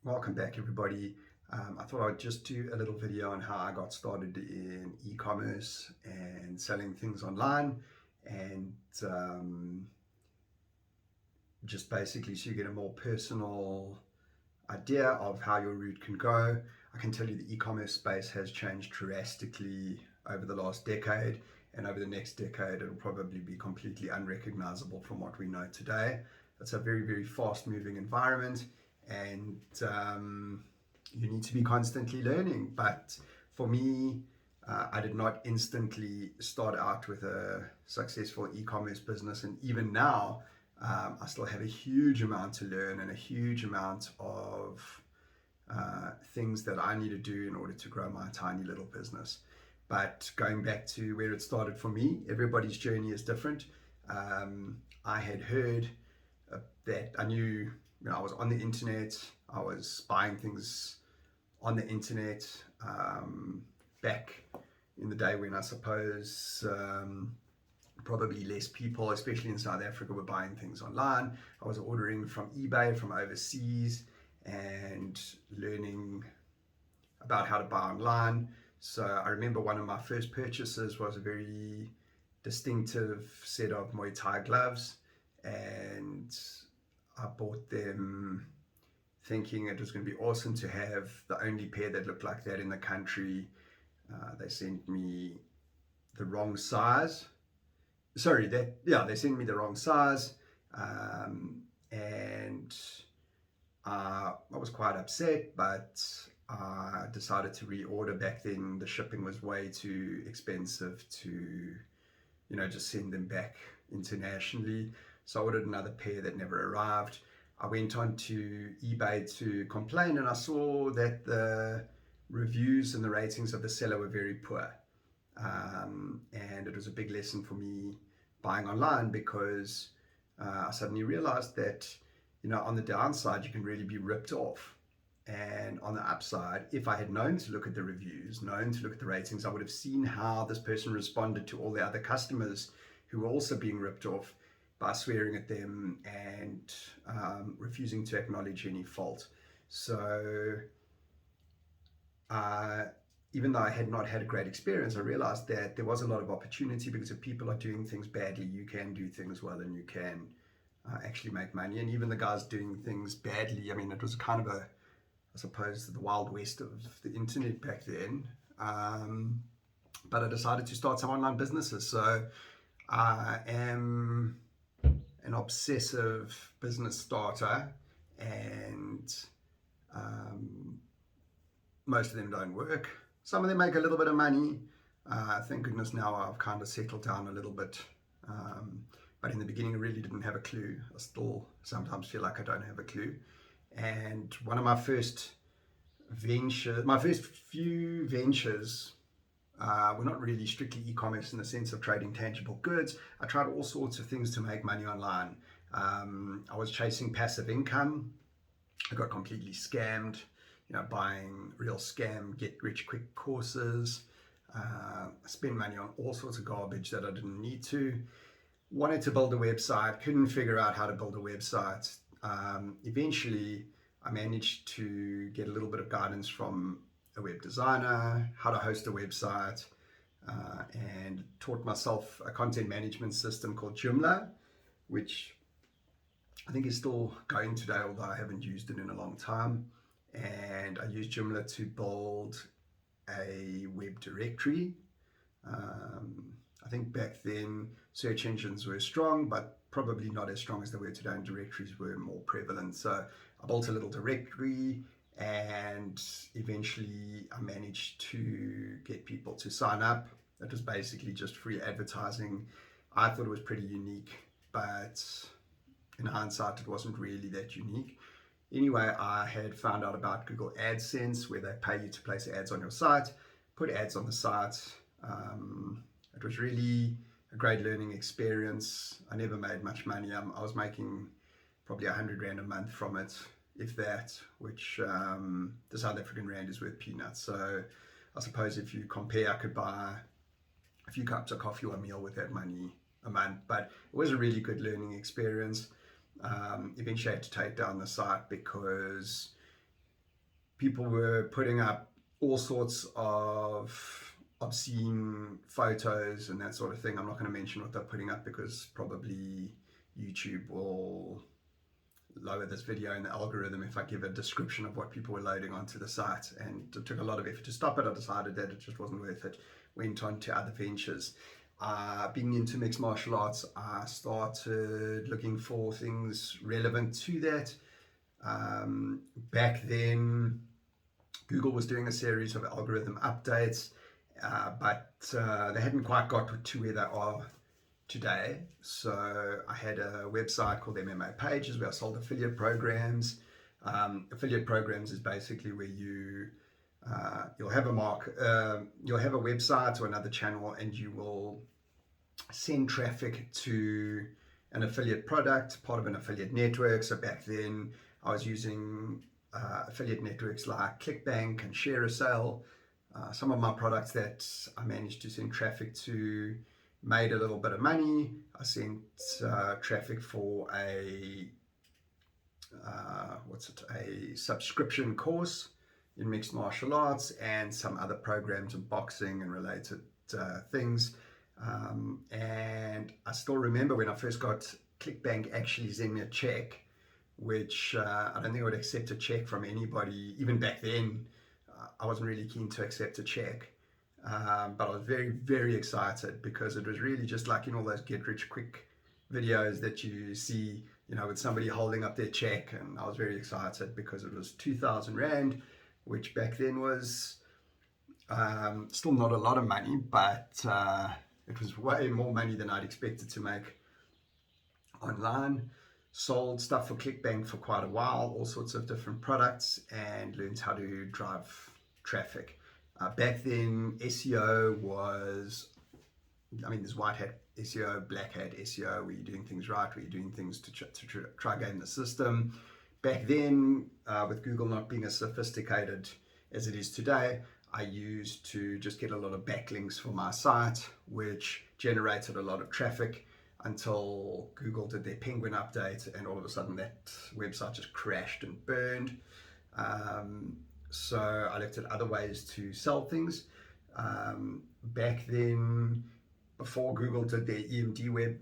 Welcome back, everybody. I thought I'd just do a little video on how I got started in e-commerce and selling things online, and just basically so you get a more personal idea of how your route can go. I can tell you the e-commerce space has changed drastically over the last decade, and over the next decade it'll probably be completely unrecognizable from what we know today. It's a very, very fast moving environment, and you need to be constantly learning. But for me, I did not instantly start out with a successful e-commerce business, and even now, I still have a huge amount to learn and a huge amount of things that I need to do in order to grow my tiny little business. But going back to where it started for me, everybody's journey is different. I had heard that I knew, I was on the internet, I was buying things on the internet back in the day when I suppose probably less people, especially in South Africa, were buying things online. I was ordering from eBay from overseas and learning about how to buy online. So I remember one of my first purchases was a very distinctive set of Muay Thai gloves, and I bought them thinking it was going to be awesome to have the only pair that looked like that in the country. They sent me the wrong size. They sent me the wrong size, and I was quite upset, but I decided to reorder. Back then, the shipping was way too expensive to, just send them back internationally. So I ordered another pair that never arrived. I went on to eBay to complain, and I saw that the reviews and the ratings of the seller were very poor. And it was a big lesson for me buying online, because I suddenly realized that, on the downside, you can really be ripped off. And on the upside, if I had known to look at the reviews, known to look at the ratings, I would have seen how this person responded to all the other customers who were also being ripped off by swearing at them and refusing to acknowledge any fault. So even though I had not had a great experience, I realized that there was a lot of opportunity, because if people are doing things badly, you can do things well, and you can actually make money. And even the guys doing things badly, it was kind of I suppose, the wild west of the internet back then. But I decided to start some online businesses. So I am an obsessive business starter, and most of them don't work. Some of them make a little bit of money. Thank goodness now I've kind of settled down a little bit. But in the beginning, I really didn't have a clue. I still sometimes feel like I don't have a clue. And one of my first few ventures were not really strictly e-commerce in the sense of trading tangible goods. I tried all sorts of things to make money online. I was chasing passive income. I got completely scammed, buying real scam, get rich quick courses, spend money on all sorts of garbage that I didn't need to. Wanted to build a website, couldn't figure out how to build a website. Eventually, I managed to get a little bit of guidance from a web designer, how to host a website, and taught myself a content management system called Joomla, which I think is still going today, although I haven't used it in a long time. And I used Joomla to build a web directory. I think back then search engines were strong, but probably not as strong as they were today, and directories were more prevalent. So I built a little directory, and eventually I managed to get people to sign up. It was basically just free advertising. I thought it was pretty unique, but in hindsight, it wasn't really that unique. Anyway, I had found out about Google AdSense, where they pay you to place ads on your site, put ads on the site. It was really a great learning experience. I never made much money. I was making probably 100 Rand a month from it, if that, which the South African Rand is worth peanuts. So I suppose if you compare, I could buy a few cups of coffee or a meal with that money a month. But it was a really good learning experience. Eventually I had to take down the site because people were putting up all sorts of obscene photos and that sort of thing. I'm not going to mention what they're putting up because probably YouTube will lower this video in the algorithm if I give a description of what people were loading onto the site, and it took a lot of effort to stop it. I decided that it just wasn't worth it, went on to other ventures. Being into mixed martial arts, I started looking for things relevant to that. Back then, Google was doing a series of algorithm updates, but they hadn't quite got to where they are today. So I had a website called MMA Pages where I sold affiliate programs. Affiliate programs is basically where you'll have you'll have a website or another channel, and you will send traffic to an affiliate product, part of an affiliate network. So back then I was using affiliate networks like ClickBank and ShareASale. Some of my products that I managed to send traffic to made a little bit of money. I sent traffic for a subscription course in mixed martial arts and some other programs in boxing and related things. And I still remember when I first got ClickBank actually sent me a check, which I don't think I would accept a check from anybody. Even back then, I wasn't really keen to accept a check. But I was very, very excited because it was really just like in all those get rich quick videos that you see, with somebody holding up their check. And I was very excited because it was 2,000 Rand, which back then was still not a lot of money, but it was way more money than I'd expected to make online. Sold stuff for ClickBank for quite a while, all sorts of different products, and learned how to drive traffic. Back then, SEO was, there's white hat SEO, black hat SEO, where you're doing things right, where you're doing things to try game the system. Back then, with Google not being as sophisticated as it is today, I used to just get a lot of backlinks for my site, which generated a lot of traffic until Google did their Penguin update, and all of a sudden that website just crashed and burned. So I looked at other ways to sell things. Back then, before Google did their EMD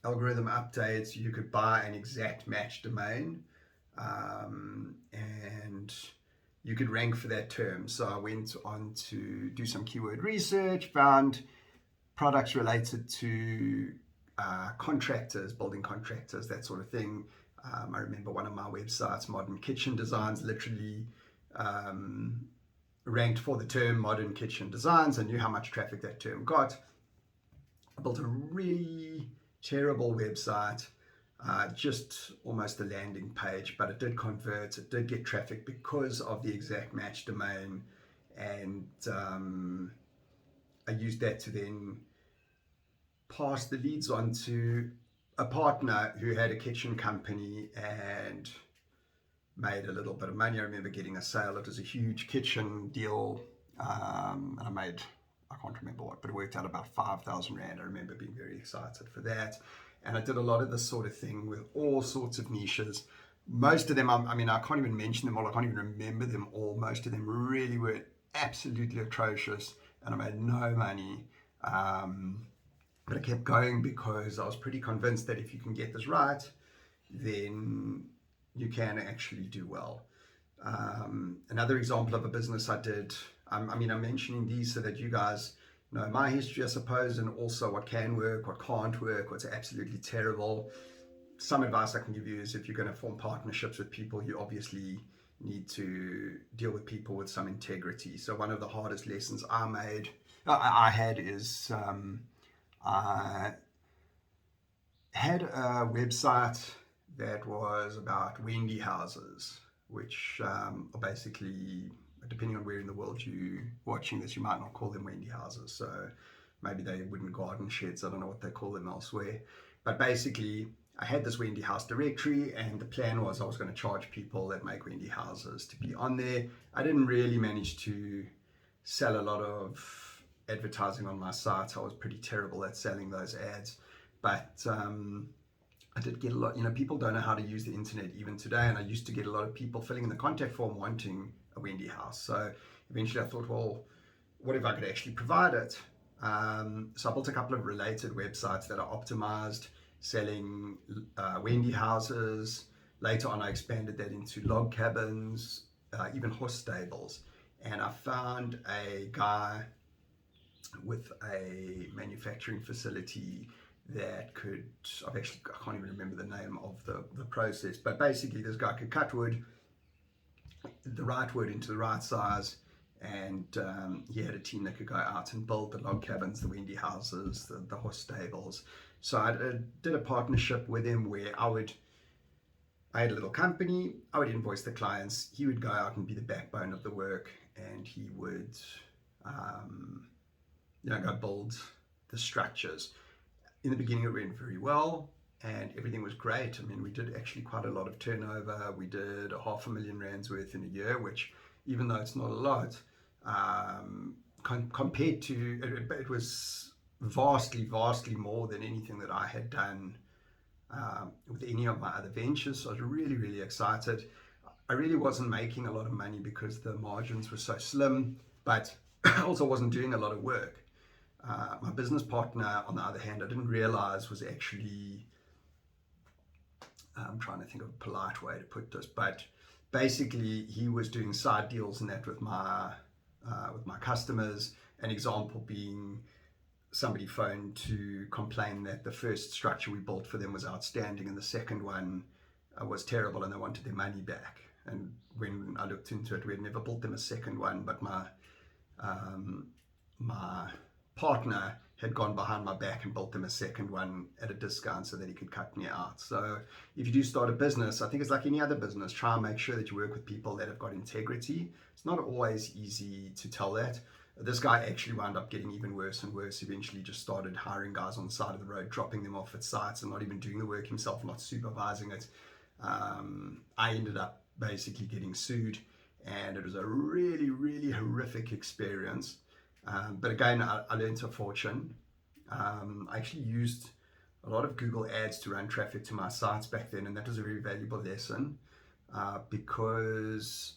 algorithm updates, you could buy an exact match domain, and you could rank for that term. So I went on to do some keyword research, found products related to contractors, building contractors, that sort of thing. I remember one of my websites, Modern Kitchen Designs, literally ranked for the term modern kitchen designs. I knew how much traffic that term got. I built a really terrible website, just almost a landing page, but it did convert, it did get traffic because of the exact match domain. And I used that to then pass the leads on to a partner who had a kitchen company and made a little bit of money. I remember getting a sale. It was a huge kitchen deal, and I can't remember what, but it worked out about 5,000 Rand. I remember being very excited for that. And I did a lot of this sort of thing with all sorts of niches. Most of them, I can't even mention them all. I can't even remember them all. Most of them really were absolutely atrocious, and I made no money. But I kept going because I was pretty convinced that if you can get this right, then you can actually do well. Another example of a business I did, I'm mentioning these so that you guys know my history, I suppose, and also what can work, what can't work, what's absolutely terrible. Some advice I can give you is if you're going to form partnerships with people, you obviously need to deal with people with some integrity. So one of the hardest lessons I had is I had a website that was about Wendy houses, which are basically, depending on where in the world you're watching this, you might not call them Wendy houses. So maybe they wooden garden sheds. I don't know what they call them elsewhere. But basically, I had this Wendy house directory, and the plan was I was going to charge people that make Wendy houses to be on there. I didn't really manage to sell a lot of advertising on my site. I was pretty terrible at selling those ads, but I did get a lot, people don't know how to use the internet even today, and I used to get a lot of people filling in the contact form wanting a Wendy house. So eventually I thought, well, what if I could actually provide it? So I built a couple of related websites that are optimized, selling Wendy houses. Later on, I expanded that into log cabins, even horse stables. And I found a guy with a manufacturing facility that could, I can't even remember the name of the process, but basically this guy could cut wood, the right wood into the right size, and he had a team that could go out and build the log cabins, the Wendy houses, the horse stables. So I did a partnership with him where I had a little company, I would invoice the clients, he would go out and be the backbone of the work, and he would go build the structures. In the beginning it went very well and everything was great. I mean, we did actually quite a lot of turnover. We did R500,000 worth in a year, which, even though it's not a lot, compared to, it was vastly more than anything that I had done with any of my other ventures. So I was really excited. I really wasn't making a lot of money because the margins were so slim, but I also wasn't doing a lot of work. My business partner, on the other hand, I didn't realize was actually, I'm trying to think of a polite way to put this, but basically he was doing side deals and that with my customers. An example being, somebody phoned to complain that the first structure we built for them was outstanding and the second one was terrible and they wanted their money back. And when I looked into it, we had never built them a second one, but my partner had gone behind my back and built them a second one at a discount so that he could cut me out. So if you do start a business, I think it's like any other business, try and make sure that you work with people that have got integrity. It's not always easy to tell that. This guy actually wound up getting even worse and worse. Eventually just started hiring guys on the side of the road, dropping them off at sites and not even doing the work himself, not supervising it. I ended up basically getting sued, and it was a really horrific experience. But again, I learned a fortune. I actually used a lot of Google Ads to run traffic to my sites back then, and that was a very valuable lesson because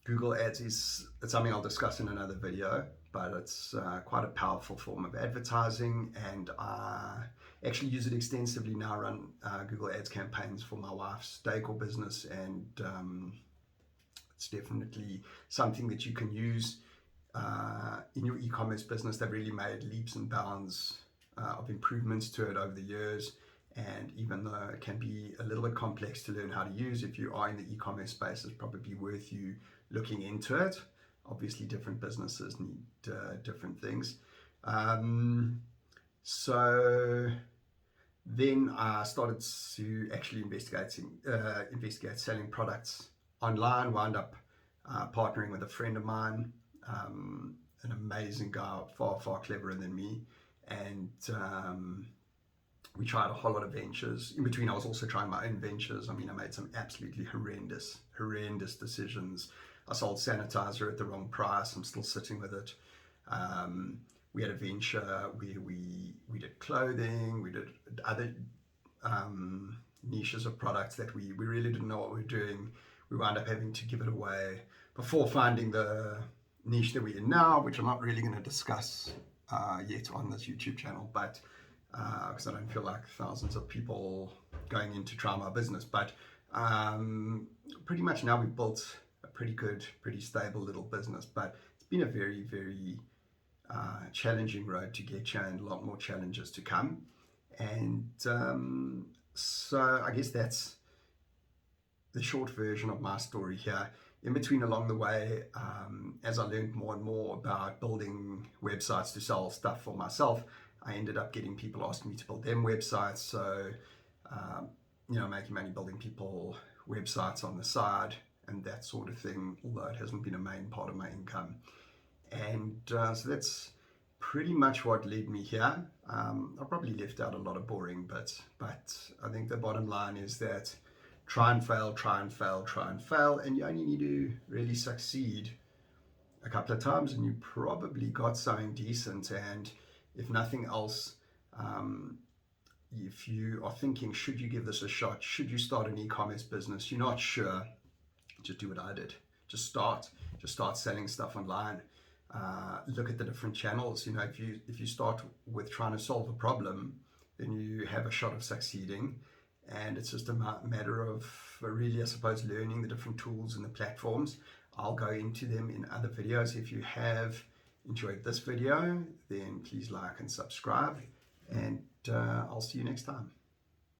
Google Ads it's something I'll discuss in another video, but it's quite a powerful form of advertising, and I actually use it extensively now. I run Google Ads campaigns for my wife's decor business, and it's definitely something that you can use in your e-commerce business. They've really made leaps and bounds of improvements to it over the years, and even though it can be a little bit complex to learn how to use, if you are in the e-commerce space, it's probably worth you looking into it. Obviously different businesses need different things. So then I started to actually investigate selling products online, wound up partnering with a friend of mine, an amazing guy, far cleverer than me, and we tried a whole lot of ventures. In between, I was also trying my own ventures. I mean, I made some absolutely horrendous decisions. I sold sanitizer at the wrong price. I'm still sitting with it. We had a venture where we did clothing, we did other niches of products that we really didn't know what we were doing. We wound up having to give it away before finding the niche that we're in now, which I'm not really going to discuss yet on this YouTube channel, but because I don't feel like thousands of people going in to try my business. But pretty much now we've built a pretty good, pretty stable little business, but it's been a very challenging road to get you, and a lot more challenges to come. And so I guess that's the short version of my story here. In between, along the way, as I learned more and more about building websites to sell stuff for myself, I ended up getting people asking me to build them websites. So, making money building people websites on the side and that sort of thing, although it hasn't been a main part of my income. And so that's pretty much what led me here. I probably left out a lot of boring bits, but I think the bottom line is that try and fail, and you only need to really succeed a couple of times and you probably got something decent. And if nothing else, if you are thinking, should you give this a shot? Should you start an e-commerce business? You're not sure, just do what I did. Just start selling stuff online. Look at the different channels. You know, if you start with trying to solve a problem, then you have a shot of succeeding. And it's just a matter of really, I suppose, learning the different tools and the platforms. I'll go into them in other videos. If you have enjoyed this video, then please like and subscribe, and I'll see you next time.